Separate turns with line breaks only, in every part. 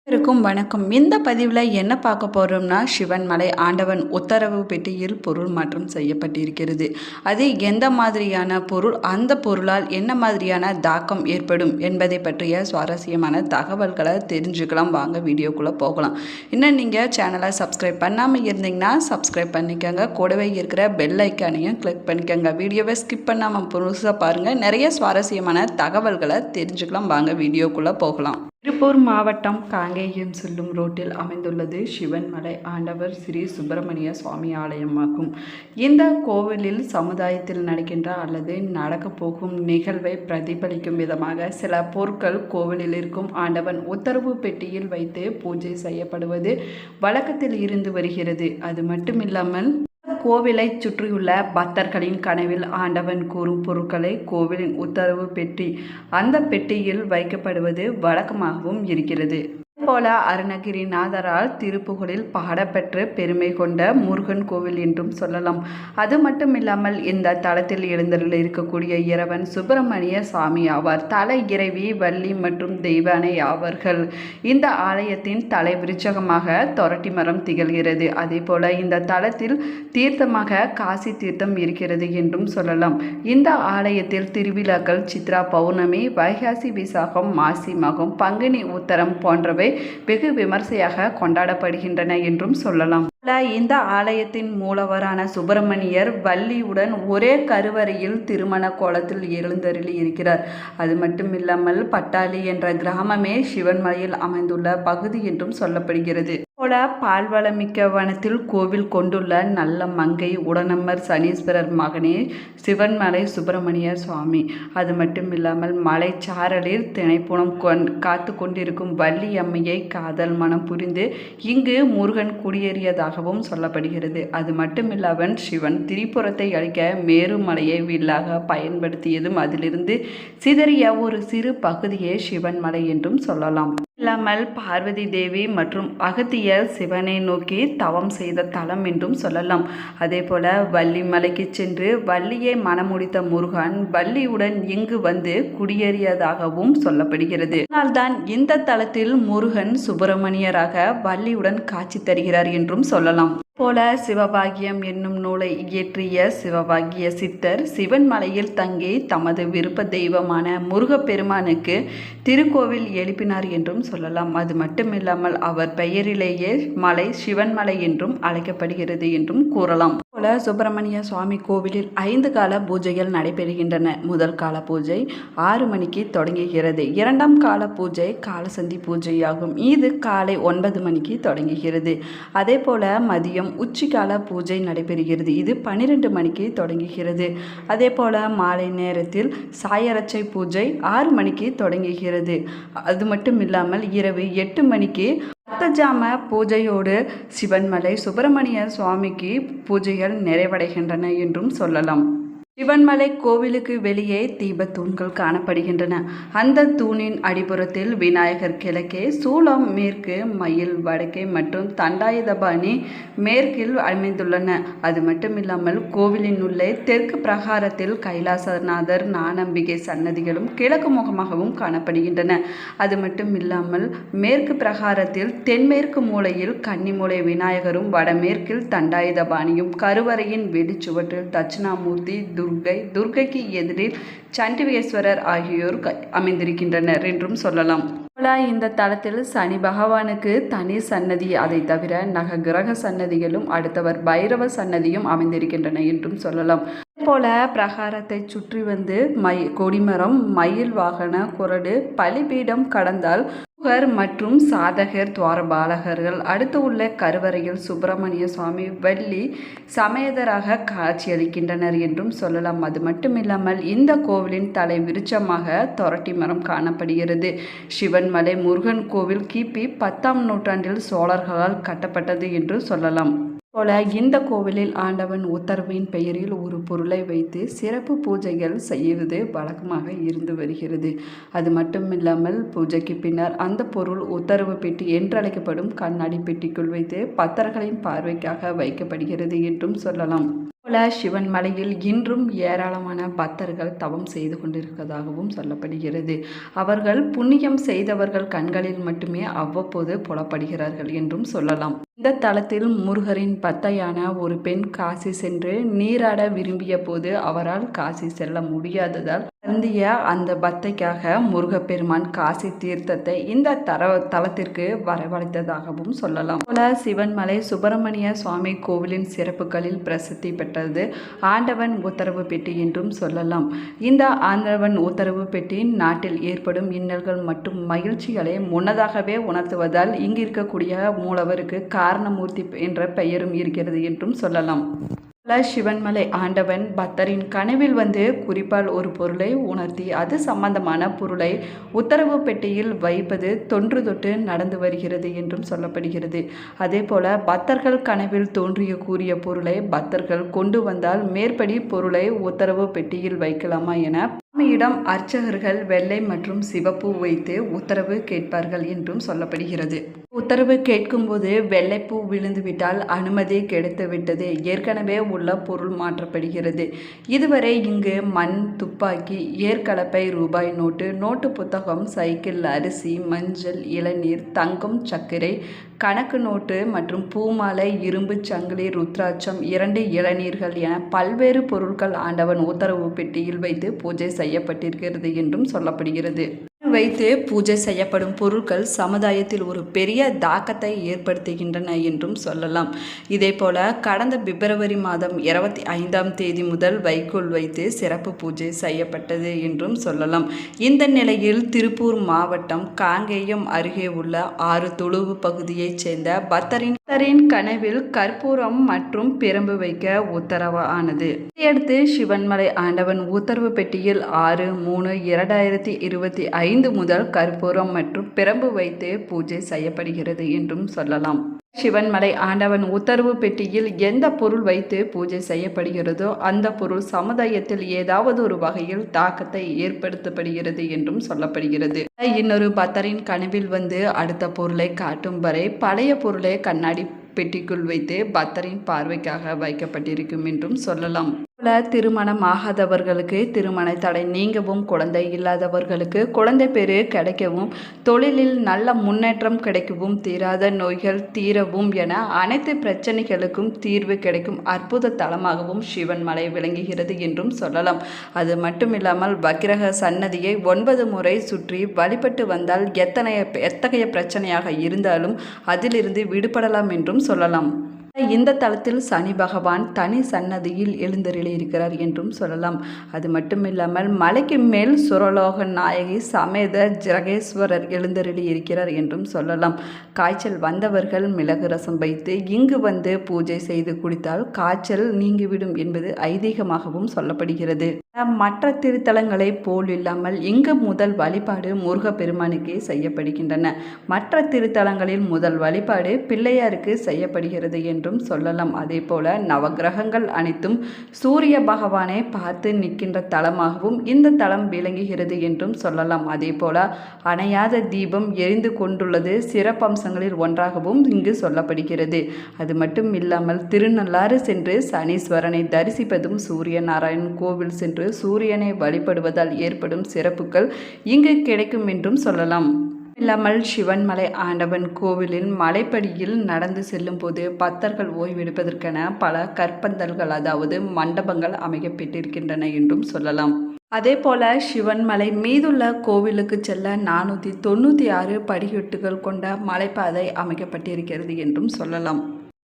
இருக்கும் வணக்கம். இந்த பதிவில் என்ன பார்க்க போகிறோம்னா, சிவன் மலை ஆண்டவன் உத்தரவு பெட்டியில் பொருள் மாற்றம் செய்யப்பட்டிருக்கிறது. அது எந்த மாதிரியான பொருள், அந்த பொருளால் என்ன மாதிரியான தாக்கம் ஏற்படும் என்பதை பற்றிய சுவாரஸ்யமான தகவல்களை தெரிஞ்சுக்கலாம். வாங்க வீடியோக்குள்ளே போகலாம். இன்னும் நீங்கள் சேனலை சப்ஸ்கிரைப் பண்ணாமல் இருந்தீங்கன்னா சப்ஸ்கிரைப் பண்ணிக்கோங்க. கூடவே இருக்கிற பெல் ஐக்கானையும் கிளிக் பண்ணிக்கோங்க. வீடியோவை ஸ்கிப் பண்ணாமல் புதுசாக பாருங்கள். நிறைய சுவாரஸ்யமான தகவல்களை தெரிஞ்சுக்கலாம். வாங்க வீடியோக்குள்ளே போகலாம். திருப்பூர் மாவட்டம் காங்கேயம் செல்லும் ரோட்டில் அமைந்துள்ளது சிவன் மலை ஆண்டவர் ஸ்ரீ சுப்பிரமணிய சுவாமி ஆலயமாகும். இந்த கோவிலில் சமுதாயத்தில் நடக்கின்ற அல்லது நடக்கப் போகும் நிகழ்வை பிரதிபலிக்கும் விதமாக சில பொருட்கள் கோவிலில் இருக்கும் ஆண்டவன் உத்தரவு பெட்டியில் வைத்து பூஜை செய்யப்படுவது வழக்கத்தில் இருந்து வருகிறது. அது மட்டுமில்லாமல் கோவிலை சுற்றியுள்ள பக்தர்களின் கனவில் ஆண்டவன் கூறும் பொருட்களை கோவிலின் உத்தரவு பெட்டி அந்த பெட்டியில் வைக்கப்படுவது வழக்கமாகவும் இருக்கிறது. போல அருணகிரிநாதரால் திருப்புகழில் பாடப்பெற்று பெருமை கொண்ட முருகன் கோவில் என்றும் சொல்லலாம். அது மட்டுமில்லாமல் இந்த தலத்தில் எழுந்தருள் இருக்கக்கூடிய இறைவன் சுப்பிரமணிய சாமி ஆவார். தலை இறைவி வள்ளி மற்றும் தெய்வானை ஆவார்கள். இந்த ஆலயத்தின் தலை விருட்சகமாக தொரட்டி மரம் திகழ்கிறது. அதே போல இந்த தலத்தில் தீர்த்தமாக காசி தீர்த்தம் இருக்கிறது என்றும் சொல்லலாம். இந்த ஆலயத்தில் திருவிழாக்கள் சித்ரா பௌர்ணமி, வைகாசி விசாகம், மாசி மகம், பங்குனி உத்தரம் போன்றவை வெகு விமர்சையாக கொண்டாடப்படுகின்றன என்றும் சொல்லலாம். இந்த ஆலயத்தின் மூலவரான சுப்பிரமணியர் வள்ளியுடன் ஒரே கருவறையில் திருமண கோலத்தில் எழுந்தருளி இருக்கிறார். அது மட்டுமில்லாமல் பட்டாளி என்ற கிராமமே சிவன்மலையில் அமைந்துள்ள பகுதி என்றும் சொல்லப்படுகிறது. போல பால்வளமிக்க வனத்தில் கோவில் கொண்டுள்ள நல்ல மங்கை உடனம்மர் சனீஸ்வரர் மகனே சிவன்மலை சுப்பிரமணிய சுவாமி. அது மட்டுமில்லாமல் மலைச்சாரலில் திணைப்புணம் காத்து கொண்டிருக்கும் வள்ளி அம்மையை காதல் மனம் புரிந்து இங்கு முருகன் குடியேறியதாகவும் சொல்லப்படுகிறது. அது மட்டுமில்லாமல் சிவன் திரிபுரத்தை அழிக்க மேருமலையை வில்லாக பயன்படுத்தியதும் அதிலிருந்து சிதறிய ஒரு சிறு பகுதியே சிவன்மலை என்றும் சொல்லலாம். இல்லாமல் பார்வதி தேவி மற்றும் அகத்தியர் சிவனை நோக்கி தவம் செய்த தலம் என்றும் சொல்லலாம். அதே போல வள்ளி மலைக்கு சென்று வள்ளியை மணமுடித்த முருகன் வள்ளியுடன் இங்கு வந்து குடியேறியதாகவும் சொல்லப்படுகிறது. அதனால்தான் இந்த தலத்தில் முருகன் சுப்பிரமணியராக வள்ளியுடன் காட்சி தருகிறார் என்றும் சொல்லலாம். போல சிவபாகியம் என்னும் நூலை இயற்றிய சிவபாகிய சித்தர் சிவன் மலையில் தங்கி தமது விருப்ப தெய்வமான முருகப்பெருமானுக்கு திருக்கோவில் எழுப்பினார் என்றும் சொல்லலாம். அது மட்டுமில்லாமல் அவர் பெயரிலேயே மலை சிவன் மலை என்றும் அழைக்கப்படுகிறது என்றும் கூறலாம். போல சுப்பிரமணிய சுவாமி கோவிலில் 5 கால பூஜைகள் நடைபெறுகின்றன. முதல் கால பூஜை 6 மணிக்கு தொடங்குகிறது. இரண்டாம் கால பூஜை காலசந்தி பூஜையாகும். இது காலை 9 மணிக்கு தொடங்குகிறது. அதே போல மதியம் உச்சிக்கால பூஜை நடைபெறுகிறது. இது 12 மணிக்கு தொடங்குகிறது. அதே போல மாலை நேரத்தில் சாயரட்சை பூஜை 6 மணிக்கு தொடங்குகிறது. அது மட்டும் இல்லாமல் இரவு 8 மணிக்கு அர்த்தஜாம பூஜையோடு சிவன்மலை சுப்பிரமணிய சுவாமிக்கு பூஜைகள் நிறைவடைகின்றன என்றும் சொல்லலாம். சிவன்மலை கோவிலுக்கு வெளியே தீபத்தூண்கள் காணப்படுகின்றன. அந்த தூணின் அடிப்புறத்தில் விநாயகர் கிழக்கே, சூலம் மேற்கு, மயில் வடக்கே மற்றும் தண்டாயுதபாணி மேற்கில் அமைந்துள்ளன. அது மட்டுமில்லாமல் கோவிலின் உள்ளே தெற்கு பிரகாரத்தில் கைலாசநாதர், ஞானம்பிகை சன்னதிகளும் கிழக்கு முகமாகவும் காணப்படுகின்றன. அது மட்டும் இல்லாமல் மேற்கு பிரகாரத்தில் தென்மேற்கு மூலையில் கன்னிமூலை விநாயகரும், வடமேற்கில் தண்டாயுதபாணியும், கருவறையின் வெளிச்சுவற்றில் தட்சிணாமூர்த்தி, துர்க்கைக்கு எதிரில் சண்டிகேஸ்வரர் ஆகியோர் அமைந்திருக்கின்றனர் என்றும் சொல்லலாம். இந்த தலத்தில் சனி பகவானுக்கு தனி சன்னதி, அதை தவிர நவகிரக சன்னதிகளும் அடுத்தவர் பைரவ சன்னதியும் அமைந்திருக்கின்றன என்றும் சொல்லலாம். போல பிரகாரத்தை சுற்றி வந்து கொடிமரம், மயில் வாகன குரடு, பலிபீடம் கடந்தால் மற்றும் சாதகர் துவாரபாலகர்கள் அடுத்து உள்ள கருவறையில் சுப்பிரமணிய சுவாமி வள்ளி சமேதராக காட்சியளிக்கின்றனர் என்றும் சொல்லலாம். அது மட்டுமில்லாமல் இந்த கோவிலின் தலை விருட்சமாக தொரட்டி மரம் காணப்படுகிறது. சிவன்மலை முருகன் கோவில் கிபி 10ஆம் நூற்றாண்டில் சோழர்களால் கட்டப்பட்டது என்று சொல்லலாம். போல இந்த கோவிலில் ஆண்டவன் உத்தரவின் பெயரில் ஒரு பொருளை வைத்து சிறப்பு பூஜைகள் செய்வது வழக்கமாக இருந்து வருகிறது. அது மட்டுமில்லாமல் பூஜைக்கு பின்னர் அந்த பொருள் உத்தரவு பெட்டி என்றழைக்கப்படும் கண்ணாடி பெட்டிக்குள் வைத்து பக்தர்களின் பார்வைக்காக வைக்கப்படுகிறது என்றும் சொல்லலாம். சிவன் மலையில் இன்றும் ஏராளமான பக்தர்கள் தவம் செய்து கொண்டிருப்பதாகவும் சொல்லப்படுகிறது. அவர்கள் புண்ணியம் செய்தவர்கள் கண்களில் மட்டுமே அவ்வப்போது புலப்படுகிறார்கள் என்றும் சொல்லலாம். இந்த தலத்தில் முருகரின் பக்தையான ஒரு பெண் காசி சென்று நீராட விரும்பிய போது அவரால் காசி செல்ல முடியாததால் வருந்திய அந்த பக்தைக்காக முருகப்பெருமான் காசி தீர்த்தத்தை இந்த தலத்திற்கு வரவழைத்ததாகவும் சொல்லலாம். போல சிவன்மலை சுப்பிரமணிய சுவாமி கோவிலின் சிறப்புகளில் பிரசித்தி பெற்றது ஆண்டவன் உத்தரவு பெட்டி என்றும் சொல்லலாம். இந்த ஆண்டவன் உத்தரவு பெட்டி நாட்டில் ஏற்படும் இன்னல்கள் மற்றும் மகிழ்ச்சிகளை முன்னதாகவே உணர்த்துவதால் இங்கு இருக்கக்கூடிய மூலவருக்கு காரணமூர்த்தி என்ற பெயரும் இருக்கிறது என்றும் சொல்லலாம். சிவன்மலை ஆண்டவன் பக்தரின் கனவில் வந்து குறிப்பால் ஒரு பொருளை உணர்த்தி அது சம்பந்தமான பொருளை உத்தரவு பெட்டியில் வைப்பது தொன்று தொட்டு நடந்து வருகிறது என்றும் சொல்லப்படுகிறது. அதே போல பக்தர்கள் கனவில் தோன்றிய கூறிய பொருளை பக்தர்கள் கொண்டு வந்தால் மேற்படி பொருளை உத்தரவு பெட்டியில் வைக்கலாமா என சாமியிடம் அர்ச்சகர்கள் வெள்ளை மற்றும் சிவப்பு வைத்து உத்தரவு கேட்பார்கள் என்றும் சொல்லப்படுகிறது. உத்தரவு கேட்கும்போது வெள்ளைப்பூ விழுந்துவிட்டால் அனுமதி கிடைத்துவிட்டது, ஏற்கனவே உள்ள பொருள் மாற்றப்படுகிறது. இதுவரை இங்கு மண், துப்பாக்கி, ஏற்கலப்பை, ரூபாய் நோட்டு புத்தகம், சைக்கிள், அரிசி, மஞ்சள், இளநீர், தங்கம், சர்க்கரை, கணக்கு நோட்டு மற்றும் பூமாலை, இரும்பு சங்கிலி, ருத்ராட்சம், 2 இளநீர்கள் என பல்வேறு பொருட்கள் ஆண்டவன் உத்தரவு பெட்டியில் வைத்து பூஜை செய்யப்பட்டிருக்கிறது என்றும் சொல்லப்படுகிறது. வைத்து பூஜை செய்யப்படும் பொருட்கள் சமுதாயத்தில் ஒரு பெரிய தாக்கத்தை ஏற்படுத்துகின்றன என்றும் சொல்லலாம். இதேபோல கடந்த பிப்ரவரி மாதம் 25ஆம் தேதி முதல் வைக்கோல் வைத்து சிறப்பு பூஜை செய்யப்பட்டது என்றும் சொல்லலாம். இந்த நிலையில் திருப்பூர் மாவட்டம் காங்கேயம் அருகே உள்ள 6 தொழுவு பகுதியைச் சேர்ந்த பக்தரின் கனவில் கற்பூரம் மற்றும் பிரம்பு வைக்க உத்தரவு ஆனது. இதையடுத்து சிவன்மலை ஆண்டவன் உத்தரவு பெட்டியில் 6/3/2025 முதல் கற்பூரம் மற்றும் பிரம்பு வைத்து பூஜை செய்யப்படுகிறது என்றும் சொல்லலாம். சிவன்மலை ஆண்டவன் உத்தரவு பெட்டியில் எந்த பொருள் வைத்து பூஜை செய்யப்படுகிறதோ அந்த பொருள் சமுதாயத்தில் ஏதாவது ஒரு வகையில் தாக்கத்தை ஏற்படுத்தப்படுகிறது என்றும் சொல்லப்படுகிறது. இன்னொரு பக்தரின் கனவில் வந்து அடுத்த பொருளை காட்டும் வரை பழைய பொருளை கண்ணாடி பெட்டிக்குள் வைத்து பக்தரின் பார்வைக்காக வைக்கப்பட்டிருக்கும் என்றும் சொல்லலாம். திருமணம் ஆகாதவர்களுக்கு திருமண தடை நீங்கவும், குழந்தை இல்லாதவர்களுக்கு குழந்தை பேரு கிடைக்கவும், தொழிலில் நல்ல முன்னேற்றம் கிடைக்கவும், தீராத நோய்கள் தீரவும் என அனைத்து பிரச்சனைகளுக்கும் தீர்வு கிடைக்கும் அற்புத தலமாகவும் சிவன்மலை விளங்குகிறது என்றும் சொல்லலாம். அது மட்டுமில்லாமல் வக்கிரக சன்னதியை 9 முறை சுற்றி வழிபட்டு வந்தால் எத்தகைய பிரச்சனையாக இருந்தாலும் அதிலிருந்து விடுபடலாம் என்றும் சொல்லலாம். இந்த தலத்தில் சனி பகவான் தனி சன்னதியில் எழுந்தருளி இருக்கிறார் என்றும் சொல்லலாம். அது மட்டுமில்லாமல் மலைக்கு மேல் சுரலோக நாயகி சமேத ஜகேஸ்வரர் எழுந்தருளி இருக்கிறார் என்றும் சொல்லலாம். காய்ச்சல் வந்தவர்கள் மிளகு ரசம் வைத்து இங்கு வந்து பூஜை செய்து குடித்தால் காய்ச்சல் நீங்கிவிடும் என்பது ஐதீகமாகவும் சொல்லப்படுகிறது. மற்ற திருத்தலங்களை போல் இல்லாமல் இங்கு முதல் வழிபாடு முருகப்பெருமானுக்கே செய்யப்படுகின்றன. மற்ற திருத்தலங்களில் முதல் வழிபாடு பிள்ளையாருக்கு செய்யப்படுகிறது என்றும் சொல்லலாம். அதே போல நவகிரகங்கள் அனைத்தும் சூரிய பகவானை பார்த்து நிற்கின்ற தலமாகவும் இந்த தலம் விளங்குகிறது என்றும் சொல்லலாம். அதே போல அணையாத தீபம் எரிந்து கொண்டுள்ளது சிறப்பம்சங்களில் ஒன்றாகவும் இங்கு சொல்லப்படுகிறது. அது மட்டும் இல்லாமல் திருநள்ளாறு சென்று சனீஸ்வரனை தரிசிப்பதும், சூரிய நாராயணன் கோவில் சென்று சூரியனை வழிபடுவதால் ஏற்படும் சிறப்புகள் இங்கு கிடைக்கும் என்றும் சொல்லலாம். இல்லாமல் சிவன்மலை ஆண்டவன் கோவிலில் மலைப்படியில் நடந்து செல்லும் போது பக்தர்கள் ஓய்வெடுப்பதற்கென பல கற்பந்தல்கள் அதாவது மண்டபங்கள் அமைக்கப்பட்டிருக்கின்றன என்றும் சொல்லலாம். அதே போல சிவன்மலை மீதுள்ள கோவிலுக்கு செல்ல 496 படிக்கட்டுகள் கொண்ட மலைப்பாதை அமைக்கப்பட்டிருக்கிறது என்றும் சொல்லலாம்.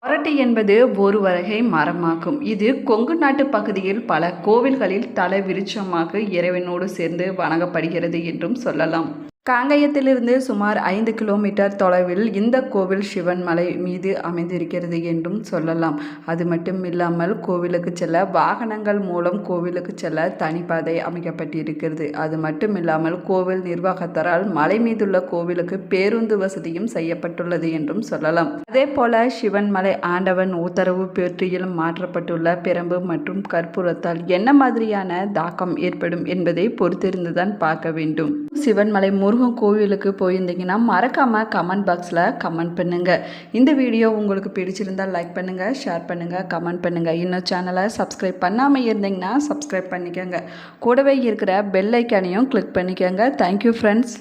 அரட்டி என்பது ஒரு வகை மரமாகும். இது கொங்கு நாட்டு பகுதியில் பல கோவில்களில் தல விருட்சமாக இறைவனோடு சேர்ந்து வணங்கப்படுகிறது என்றும் சொல்லலாம். காங்கயத்திலிருந்து சுமார் 5 கிலோமீட்டர் தொலைவில் இந்த கோவில் சிவன்மலை மீது அமைந்திருக்கிறது என்றும் சொல்லலாம். அது மட்டும் இல்லாமல் கோவிலுக்கு செல்ல வாகனங்கள் மூலம் கோவிலுக்கு செல்ல தனிப்பாதை அமைக்கப்பட்டிருக்கிறது. அது மட்டும் இல்லாமல் கோவில் நிர்வாகத்தாரால் மலை மீதுள்ள கோவிலுக்கு பேருந்து வசதியும் செய்யப்பட்டுள்ளது என்றும் சொல்லலாம். அதே போல சிவன்மலை ஆண்டவன் உத்தரவு பெட்டியில் மாற்றப்பட்டுள்ள பிரம்பு மற்றும் கற்பூரத்தால் என்ன மாதிரியான தாக்கம் ஏற்படும் என்பதை பொறுத்திருந்துதான் பார்க்க வேண்டும். சிவன்மலை முருகன் கோவிலுக்கு போயிருந்தீங்கன்னா மறக்காமல் கமெண்ட் பாக்ஸில் கமெண்ட் பண்ணுங்கள். இந்த வீடியோ உங்களுக்கு பிடிச்சிருந்தால் லைக் பண்ணுங்கள், ஷேர் பண்ணுங்கள், கமெண்ட் பண்ணுங்கள். இன்னும் சேனலை சப்ஸ்கிரைப் பண்ணாமல் இருந்தீங்கன்னா சப்ஸ்கிரைப் பண்ணிக்கோங்க. கூடவே இருக்கிற பெல் ஐக்கானையும் கிளிக் பண்ணிக்கோங்க. Thank you friends.